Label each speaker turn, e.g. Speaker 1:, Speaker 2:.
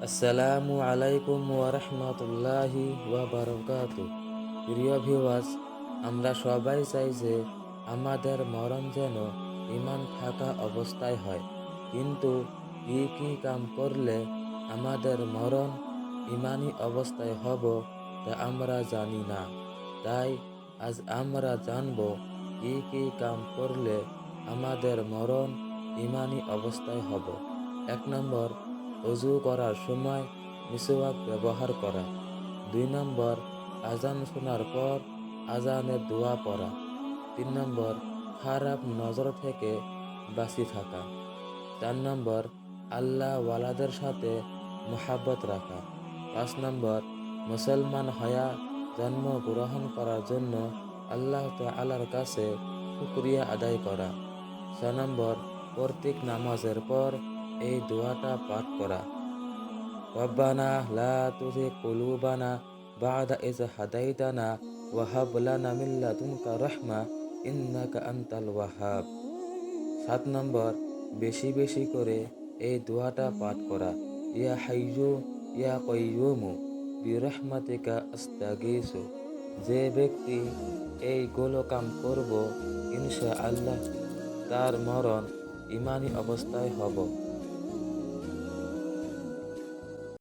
Speaker 1: আসসালামু আলাইকুম ওয়া রাহমাতুল্লাহি ওয়া বারাকাতুহু। প্রিয় ভিউয়ার্স, আমরা সবাই চাই যে আমাদের মরণ যেন ঈমান থাকা অবস্থায় হয়। কিন্তু কি কি কাম করলে আমাদের মরণ ঈমানি অবস্থায় হব তা আমরা জানি না। তাই আজ আমরা জানব কি কি কাম করলে আমাদের মরণ ঈমানি অবস্থায় হব। ১ নম্বর, অজু করার সময় মিসওয়াক ব্যবহার করা। ২ নম্বর, আজান শোনার পর আজানের দোয়া পড়া। ৩ নম্বর, খারাপ নজর থেকে বাঁচি থাকা। ৪ নম্বর, আল্লাহ ওয়ালাদের সাথে মোহাব্বত রাখা। ৫ নম্বর, মুসলমান হয়া জন্মগ্রহণ করার জন্য আল্লাহ তাআলার কাছে শুকরিয়া আদায় করা। ৬ নম্বর, প্রত্যেক নামাজের পর এই দোয়াটা পাঠ করা। রব্বানা লা তুযিগ কুলুবানা বা'দা ইয হাদাইতানা ওয়া হাব লানা মিন লাদুনকা রাহমা ইন্নাকা আনতাল ওয়াহ্হাব। ৭ নম্বর, বেশি বেশি করে এই দোয়াটা পাঠ করা। ইয়া হাইয়্যু ইয়া কাইয়্যুমু বিরহমাতিকা আস্তাগীথু। যে ব্যক্তি এইগুলো কাম করব, ইনশাআল্লাহ তার মরণ ঈমানি অবস্থায় হব।